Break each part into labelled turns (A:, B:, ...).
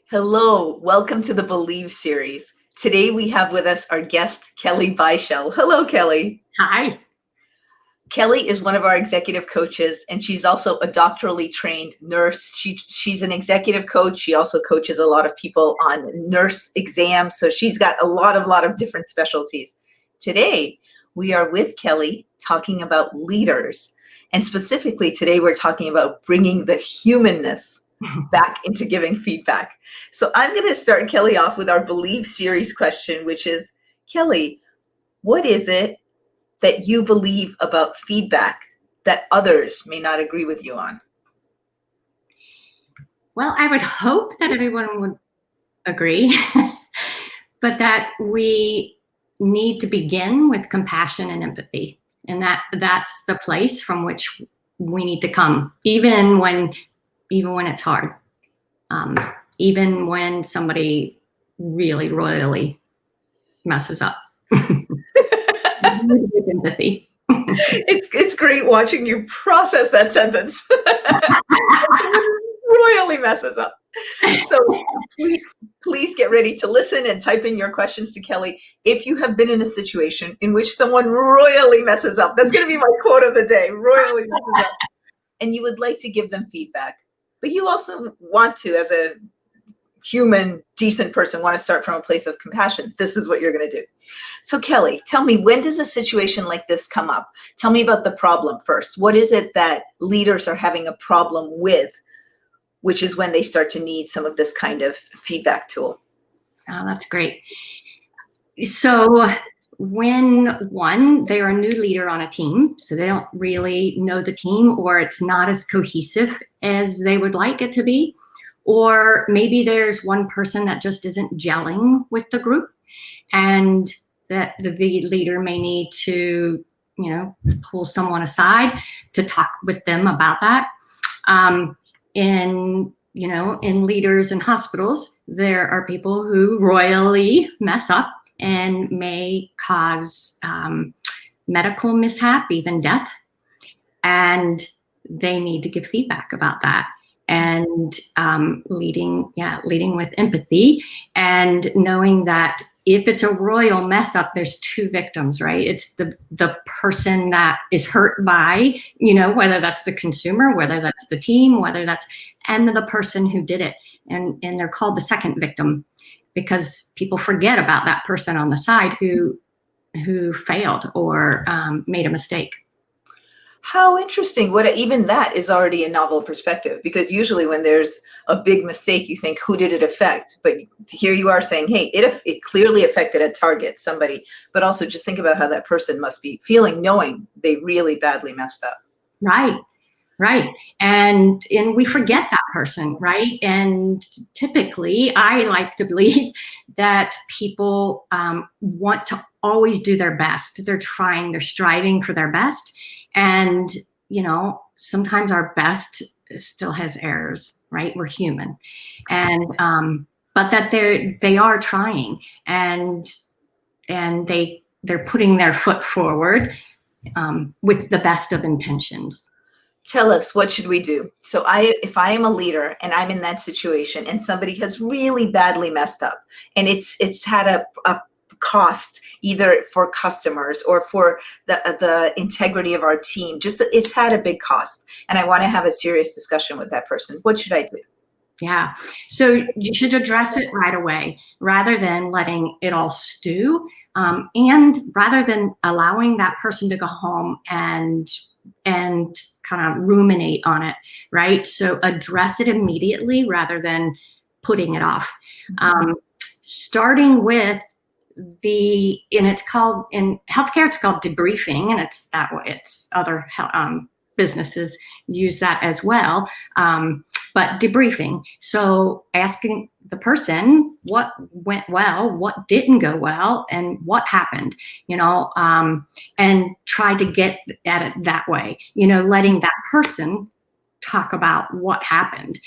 A: Hello, welcome to the Believe series. Today we have with us our guest, Kelly Beischel. Hello, Kelly.
B: Hi.
A: Kelly is one of our executive coaches, and she's also a doctorally trained nurse. She's an executive coach. She also coaches a lot of people on nurse exams, so she's got a lot of different specialties. Today, we are with Kelly talking about leaders, and specifically today we're talking about bringing the humanness back into giving feedback. So I'm going to start Kelly off with our Believe series question, which is, Kelly, what is it that you believe about feedback that others may not agree with you on?
B: Well, I would hope that everyone would agree, but that we need to begin with compassion and empathy. And that's the place from which we need to come, even when it's hard, even when somebody really royally messes up. With empathy.
A: It's great watching you process that sentence. Royally messes up. So please get ready to listen and type in your questions to Kelly. If you have been in a situation in which someone royally messes up, that's going to be my quote of the day, royally messes up, and you would like to give them feedback, but you also want to, as a human, decent person, want to start from a place of compassion, this is what you're going to do. So Kelly, tell me, when does a situation like this come up? Tell me about the problem first. What is it that leaders are having a problem with, which is when they start to need some of this kind of feedback tool?
B: Oh, that's great. So when they're a new leader on a team, so they don't really know the team, or it's not as cohesive as they would like it to be, or maybe there's one person that just isn't gelling with the group, and that the leader may need to, pull someone aside to talk with them about that. In leaders in hospitals, there are people who royally mess up and may cause medical mishap, even death, and they need to give feedback about that. And leading with empathy, and knowing that if it's a royal mess up, there's two victims, right? It's the person that is hurt by, whether that's the consumer, whether that's the team, and the person who did it. And they're called the second victim, because people forget about that person on the side who failed or made a mistake.
A: How interesting. Even that is already a novel perspective, because usually when there's a big mistake, you think, who did it affect? But here you are saying, hey, it clearly affected a target, somebody, but also just think about how that person must be feeling, knowing they really badly messed up.
B: Right. And we forget that person, right? And typically, I like to believe that people want to always do their best. They're striving for their best. And, sometimes our best still has errors, right? We're human. And, but that they are trying, and they're putting their foot forward with the best of intentions.
A: Tell us, what should we do? So if I am a leader and I'm in that situation and somebody has really badly messed up, and it's had a cost either for customers or for the integrity of our team, it's had a big cost, and I want to have a serious discussion with that person, what should I do?
B: Yeah. So you should address it right away, rather than letting it all stew, and rather than allowing that person to go home and kind of ruminate on it, right? So address it immediately rather than putting it off. Starting with in healthcare, it's called debriefing, and it's that way. It's other businesses use that as well. But debriefing, so asking the person what went well, what didn't go well, and what happened, and try to get at it that way, letting that person talk about what happened,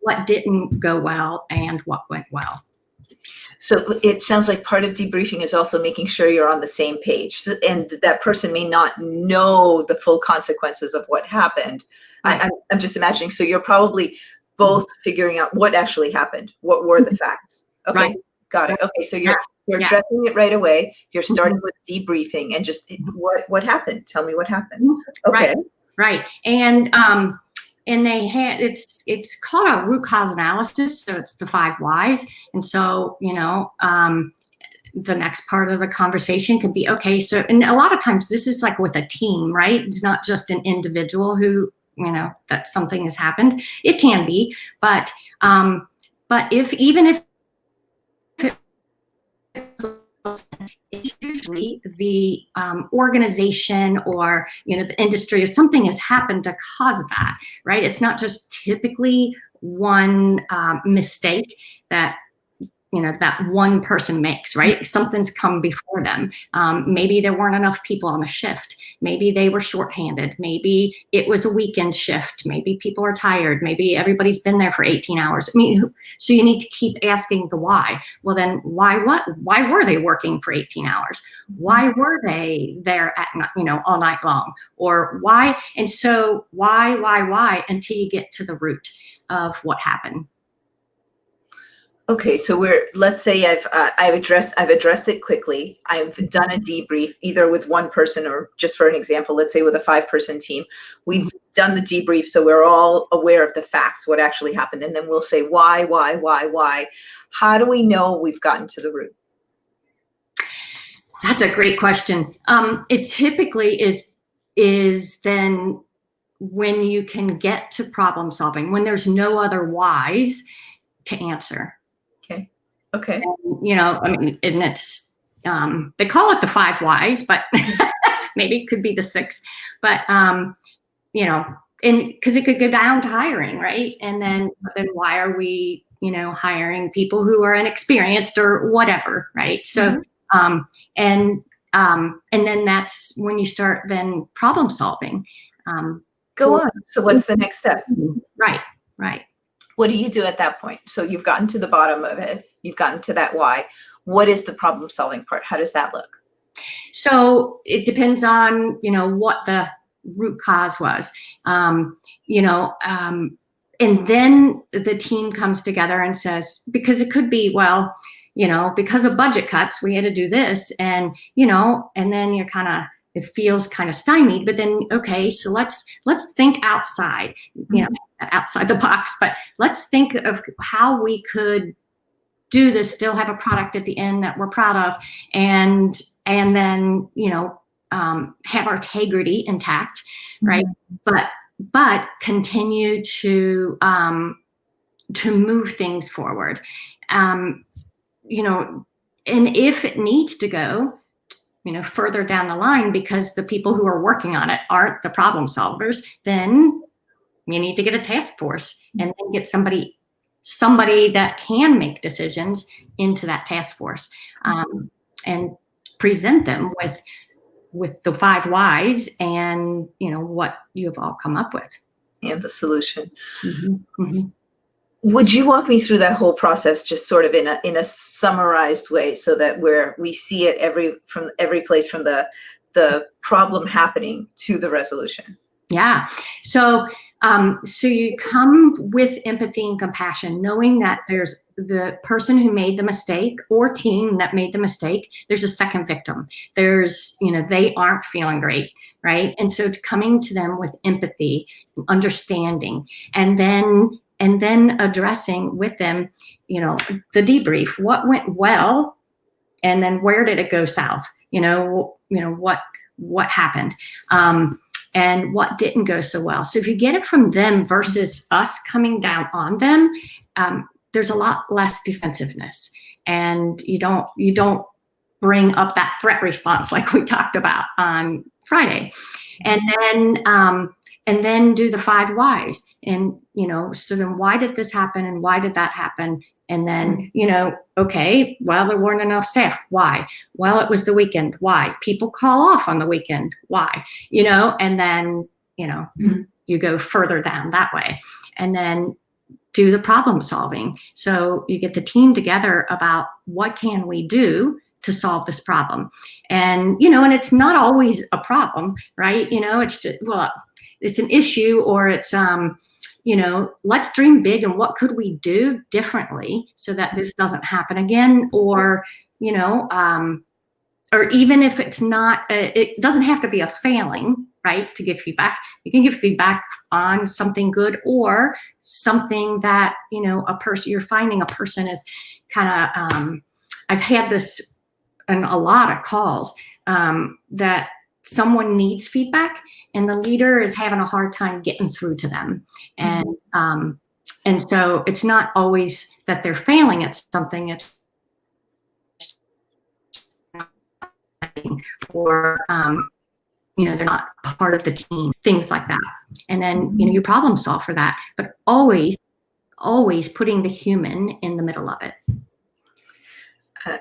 B: what didn't go well, and what went well.
A: So it sounds like part of debriefing is also making sure you're on the same page, and that person may not know the full consequences of what happened. Right. I'm just imagining. So you're probably both figuring out what actually happened. What were the facts? Okay,
B: Right.
A: got it. Okay, so you're
B: Yeah.
A: addressing it right away. You're starting with debriefing and just what happened. Tell me what happened. Okay.
B: Right. And they had it's called a root cause analysis, so it's the 5 whys. And so, the next part of the conversation could be, okay, so, and a lot of times this is like with a team, right? It's not just an individual who, that something has happened. It can be, but if it's usually the organization or the industry or something has happened to cause that, right? It's not just typically one mistake that that one person makes, right? Something's come before them. Maybe there weren't enough people on the shift. Maybe they were shorthanded. Maybe it was a weekend shift. Maybe people are tired. Maybe everybody's been there for 18 hours. I mean, so you need to keep asking the why. Well, then why were they working for 18 hours? Why were they there at, all night long? Or why? And so why until you get to the root of what happened.
A: Okay, so let's say I've addressed it quickly. I've done a debrief either with one person or, just for an example, let's say with a 5-person team. We've done the debrief, so we're all aware of the facts, what actually happened, and then we'll say why. How do we know we've gotten to the root?
B: That's a great question. It typically is then when you can get to problem solving, when there's no other whys to answer.
A: Okay.
B: And, and it's, they call it the 5 whys, but maybe it could be the 6, but, and because it could go down to hiring, right? And then why are we, hiring people who are inexperienced or whatever, right? So, and then that's when you start then problem solving.
A: Go on. So what's the next step?
B: Right.
A: What do you do at that point? So you've gotten to the bottom of it. You've gotten to that why. What is the problem solving part? How does that look?
B: So it depends on, what the root cause was, and then the team comes together and says, because it could be, well, because of budget cuts, we had to do this. And, and then you're it feels kind of stymied, but then, okay, so let's think outside, outside the box, but let's think of how we could do this, still have a product at the end that we're proud of, and then, have our integrity intact, right? But continue to move things forward, and if it needs to go, further down the line, because the people who are working on it aren't the problem solvers, then you need to get a task force and then get somebody that can make decisions into that task force, and present them with the 5 whys and, what you've all come up with.
A: And the solution. Would you walk me through that whole process, just sort of in a summarized way, so that we see it from every place, from the problem happening to the resolution?
B: Yeah. So you come with empathy and compassion, knowing that there's the person who made the mistake or team that made the mistake. There's a second victim. There's, they aren't feeling great, right? And so coming to them with empathy, understanding, and then addressing with them, the debrief, what went well, and then where did it go south? What happened? And what didn't go so well. So if you get it from them versus us coming down on them, there's a lot less defensiveness, and you don't bring up that threat response like we talked about on Friday, and then do the 5 whys, and so then why did this happen and why did that happen? And then, okay, well, there weren't enough staff. Why? Well, it was the weekend. Why? People call off on the weekend. Why? And then, you go further down that way, and then do the problem solving. So you get the team together about what can we do to solve this problem. And, and it's not always a problem, right? It's just, well, it's an issue, or it's, let's dream big and what could we do differently so that this doesn't happen again, or or even if it's not, it doesn't have to be a failing, right, to give feedback. You can give feedback on something good or something that, you're finding a person is kind of, I've had this in a lot of calls, that someone needs feedback and the leader is having a hard time getting through to them. And so it's not always that they're failing at something, it's or they're not part of the team, things like that. And then you problem solve for that, but always putting the human in the middle of it.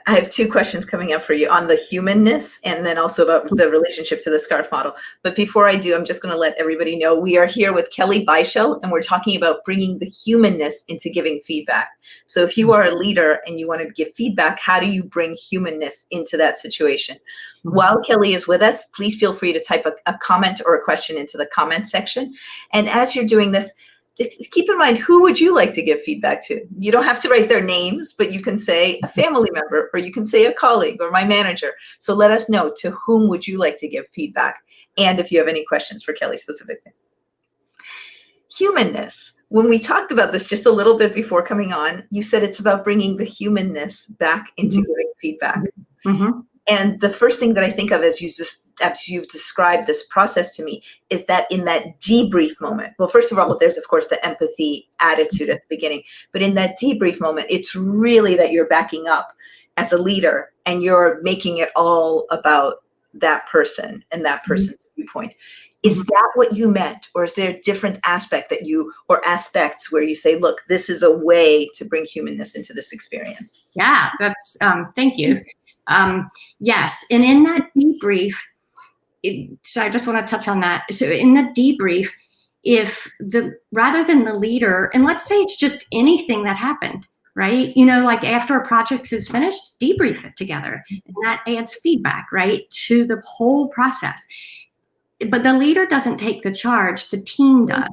A: I have two questions coming up for you on the humanness and then also about the relationship to the SCARF model. But before I do, I'm just going to let everybody know we are here with Kelly Beischel, and we're talking about bringing the humanness into giving feedback. So if you are a leader and you want to give feedback, how do you bring humanness into that situation? While Kelly is with us, please feel free to type a comment or a question into the comment section. And as you're doing this, keep in mind, who would you like to give feedback to? You don't have to write their names, but you can say a family member, or you can say a colleague or my manager. So let us know, to whom would you like to give feedback? And if you have any questions for Kelly specifically. Humanness. When we talked about this just a little bit before coming on, you said it's about bringing the humanness back into giving feedback. And the first thing that I think of as you've described this process to me is that in that debrief moment, well, first of all, there's of course the empathy attitude at the beginning, but in that debrief moment, it's really that you're backing up as a leader and you're making it all about that person and that person's viewpoint. Is that what you meant? Or is there a different aspect or aspects where you say, look, this is a way to bring humanness into this experience?
B: Yeah, that's, thank you. Yes, and in that debrief, so I just want to touch on that. So in the debrief, rather than the leader, and let's say it's just anything that happened, right? Like after a project is finished, debrief it together, and that adds feedback, right, to the whole process. But the leader doesn't take the charge, the team does.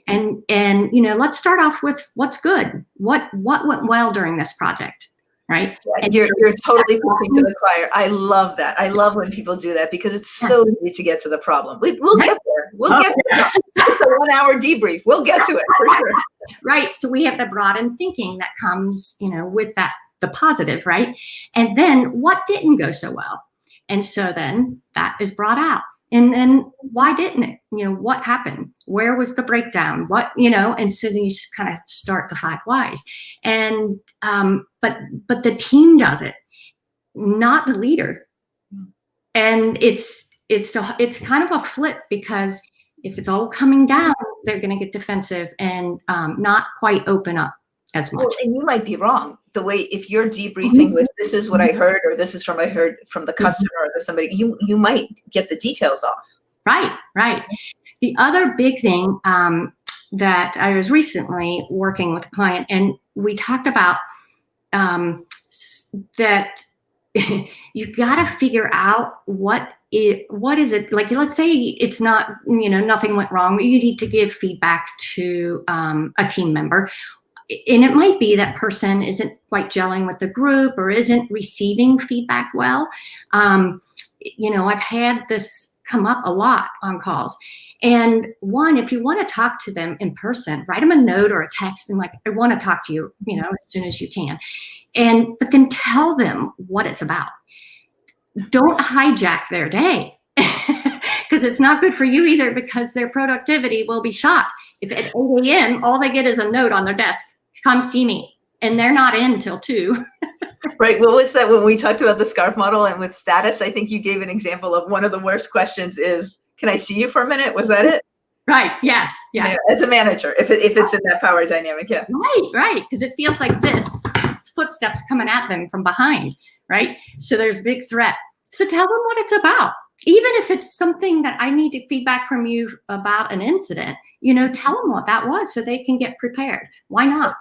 B: And let's start off with what's good. What went well during this project? Right.
A: And you're totally preaching to the choir. I love that. I love when people do that because it's so easy to get to the problem. We'll get there. We'll get there. It's a 1 hour debrief. We'll get to it for sure.
B: Right. So we have the broadened thinking that comes, with that, the positive, right? And then what didn't go so well? And so then that is brought out. And then why didn't it? What happened? Where was the breakdown? What, and so then you just kind of start the 5 whys. And but the team does it, not the leader. And it's kind of a flip, because if it's all coming down, they're going to get defensive and not quite open up as much.
A: Well, and you might be wrong. The way, if you're debriefing with, this is what I heard, or this is from I heard from the customer or somebody, you might get the details off.
B: Right. The other big thing that I was recently working with a client, and we talked about that you got to figure out what is it, like, let's say it's not, nothing went wrong, you need to give feedback to a team member. And it might be that person isn't quite gelling with the group or isn't receiving feedback well. I've had this come up a lot on calls. And one, if you want to talk to them in person, write them a note or a text and like, I want to talk to you, as soon as you can. But then tell them what it's about. Don't hijack their day, because it's not good for you either, because their productivity will be shot. If at 8 a.m. all they get is a note on their desk, come see me, and they're not in till 2.
A: Right. What was that when we talked about the SCARF model and with status? I think you gave an example of one of the worst questions is, can I see you for a minute? Was that it?
B: Right. Yes.
A: Yeah, as a manager, if it's in that power dynamic. Yeah.
B: Right. Because it feels like this footsteps coming at them from behind. Right. So there's big threat. So tell them what it's about. Even if it's something that I need to feedback from you about an incident, tell them what that was so they can get prepared. Why not?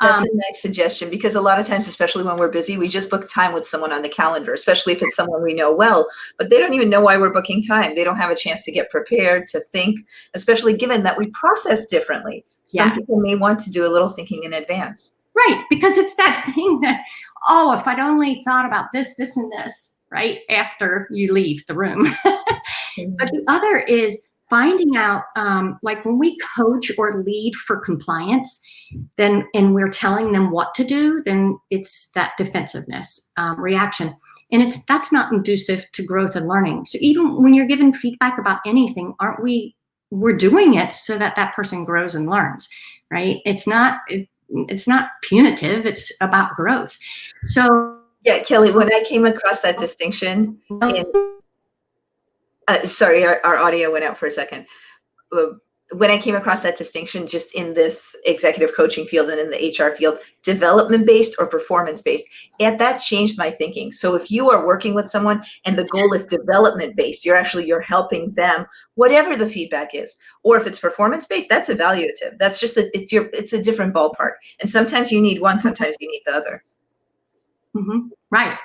A: That's a nice suggestion, because a lot of times, especially when we're busy, we just book time with someone on the calendar, especially if it's someone we know well, but they don't even know why we're booking time. They don't have a chance to get prepared, to think, especially given that we process differently. Some people may want to do a little thinking in advance.
B: Right, because it's that thing that, oh, if I'd only thought about this, this, and this, right, after you leave the room. But the other is finding out, like when we coach or lead for compliance, then, and we're telling them what to do, then it's that defensiveness reaction. And that's not conducive to growth and learning. So even when you're given feedback about anything, we're doing it so that that person grows and learns, right? It's not punitive, it's about growth. So
A: yeah, Kelly, when I came across that distinction in, sorry, our audio went out for a second. When I came across that distinction just in this executive coaching field and in the HR field, development-based or performance-based, that changed my thinking. So if you are working with someone and the goal is development-based, you're helping them, whatever the feedback is. Or if it's performance-based, that's evaluative. That's just it's a different ballpark. And sometimes you need one, sometimes you need the other.
B: Mm-hmm. Right.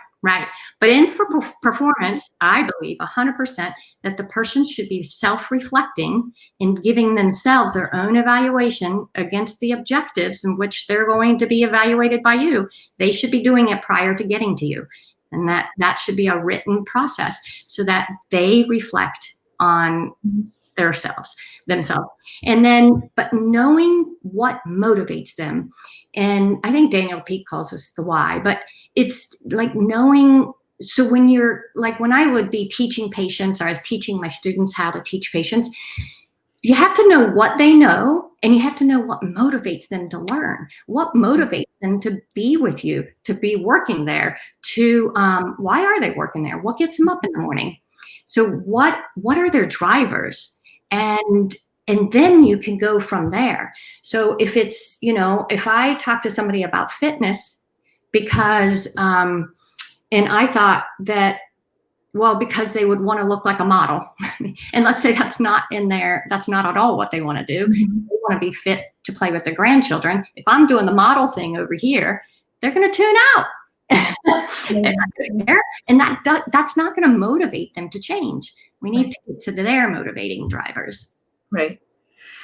B: But in for performance, I believe 100% that the person should be self-reflecting and giving themselves their own evaluation against the objectives in which they're going to be evaluated by you. They should be doing it prior to getting to you. And that should be a written process so that they reflect on themselves. And then, but knowing what motivates them. And I think Daniel Pink calls this the why, but it's like knowing. So when I would be teaching patients, or I was teaching my students how to teach patients, you have to know what they know, and you have to know what motivates them to learn, what motivates them to be with you, to be working there, why are they working there? What gets them up in the morning? So what are their drivers? And then you can go from there. So if it's, if I talk to somebody about fitness because, and I thought that, well, because they would want to look like a model. And let's say that's not at all what they want to do.
A: Mm-hmm.
B: They want to be fit to play with their grandchildren. If I'm doing the model thing over here, they're going to tune out. And that's not going to motivate them to change. We need to get to their motivating drivers.
A: Right.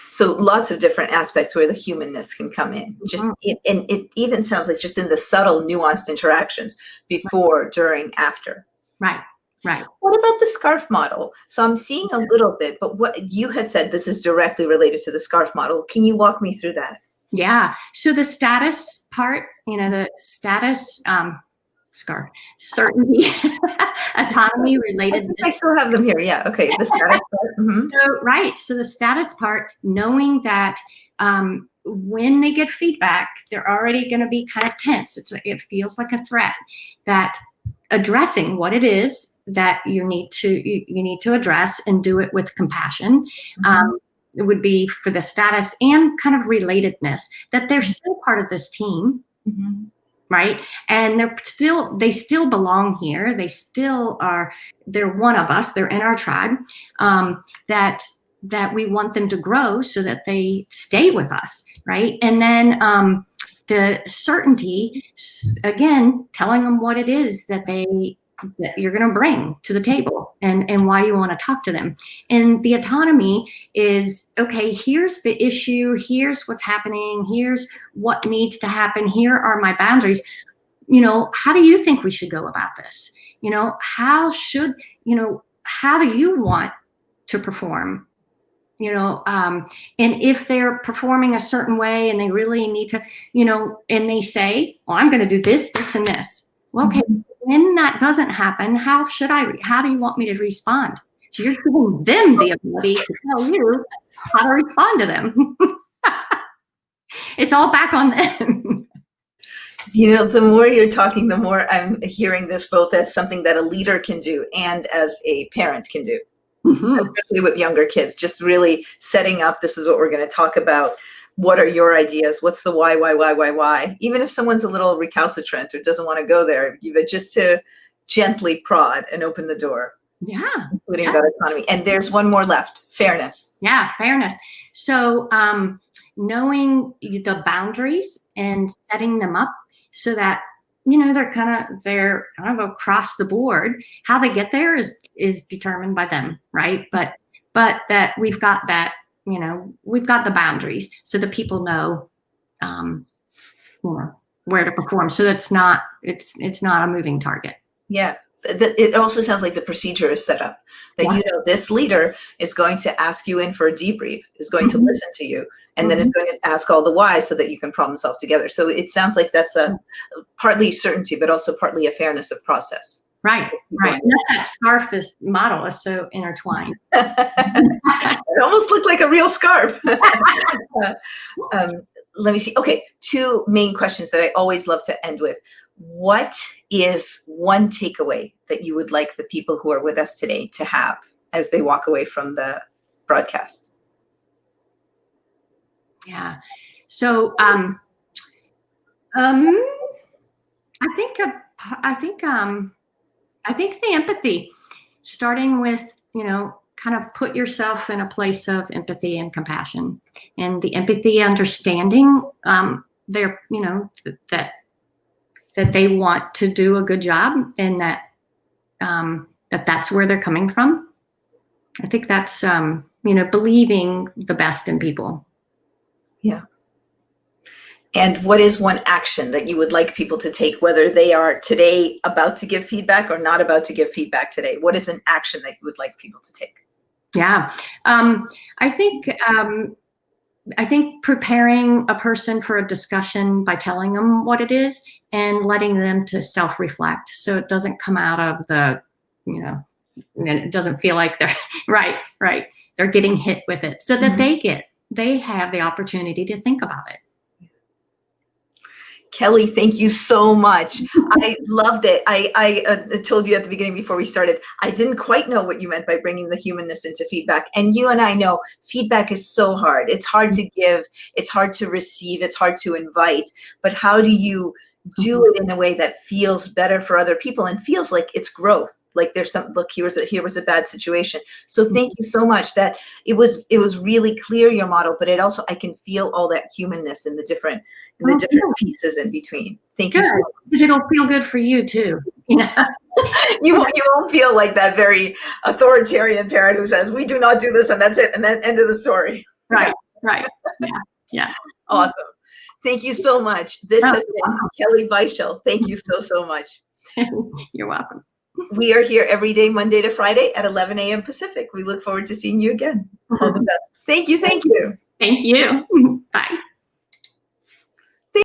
A: So lots of different aspects where the humanness can come in. Just and it even sounds like just in the subtle, nuanced interactions before, during, after.
B: Right.
A: What about the SCARF model? So I'm seeing a little bit, but what you had said, this is directly related to the SCARF model. Can you walk me through that?
B: Yeah. So the status part, the status, SCARF, certainty, autonomy, relatedness.
A: I still have them here. Yeah. Okay. The status part. Mm-hmm.
B: So the status part, knowing that when they get feedback, they're already going to be kind of tense. It feels like a threat. That addressing what it is that you need to address and do it with compassion. Mm-hmm. It would be for the status and kind of relatedness, that they're still part of this team. Mm-hmm. Right. And they still belong here. They still are, they're one of us, they're in our tribe, that we want them to grow so that they stay with us. Right. And then the certainty, again, telling them what it is that you're going to bring to the table and why you want to talk to them. And the autonomy is, okay, here's the issue. Here's what's happening. Here's what needs to happen. Here are my boundaries. How do you think we should go about this? How do you want to perform? And if they're performing a certain way and they really need to, and they say, well, I'm going to do this, this, and this. Well, okay, when that doesn't happen, how do you want me to respond? So you're giving them the ability to tell you how to respond to them. It's all back on them.
A: The more you're talking, the more I'm hearing this both as something that a leader can do and as a parent can do. Mm-hmm. Especially with younger kids, just really setting up, this is what we're going to talk about. What are your ideas? What's the why? Even if someone's a little recalcitrant or doesn't want to go there, just to gently prod and open the door.
B: Yeah.
A: Including that autonomy. And there's one more left, fairness.
B: Yeah, fairness. So knowing the boundaries and setting them up so that, they're kind of across the board. How they get there is determined by them, right? But that we've got that, we've got the boundaries so that people know, where to perform. So that's not, it's not a moving target.
A: Yeah. It also sounds like the procedure is set up that, this leader is going to ask you in for a debrief, is going to listen to you, and then is going to ask all the whys so that you can problem solve together. So it sounds like that's a partly certainty, but also partly a fairness of process.
B: Right. And that scarf model is so intertwined.
A: It almost looked like a real scarf. Let me see. Okay, two main questions that I always love to end with. What is one takeaway that you would like the people who are with us today to have as they walk away from the broadcast?
B: Yeah. So, I think the empathy, starting with, kind of put yourself in a place of empathy and compassion, and the empathy, understanding, that they want to do a good job, and that that's where they're coming from. I think that's, believing the best in people.
A: Yeah. And what is one action that you would like people to take, whether they are today about to give feedback or not about to give feedback today? What is an action that you would like people to take?
B: Yeah. I think preparing a person for a discussion by telling them what it is and letting them to self-reflect, so it doesn't come out of the, and it doesn't feel like they're right. They're getting hit with it, so that they have the opportunity to think about it.
A: Kelly, thank you so much. I loved it. I told you at the beginning before we started, I didn't quite know what you meant by bringing the humanness into feedback. And you and I know feedback is so hard. It's hard to give. It's hard to receive. It's hard to invite. But how do you do it in a way that feels better for other people and feels like it's growth? Like there's some, look, here was a bad situation. So thank you so much. That it was really clear, your model, but it also, I can feel all that humanness in the different pieces in between. Thank you so much.
B: Because it'll feel good for you too.
A: You won't feel like that very authoritarian parent who says, we do not do this and that's it, and then end of the story.
B: Right. Yeah.
A: Awesome. Thank you so much. This has been Kelly Beischel. Thank you so much.
B: You're welcome.
A: We are here every day, Monday to Friday at 11 a.m. Pacific. We look forward to seeing you again. All the best. Thank you.
B: Thank you. Bye.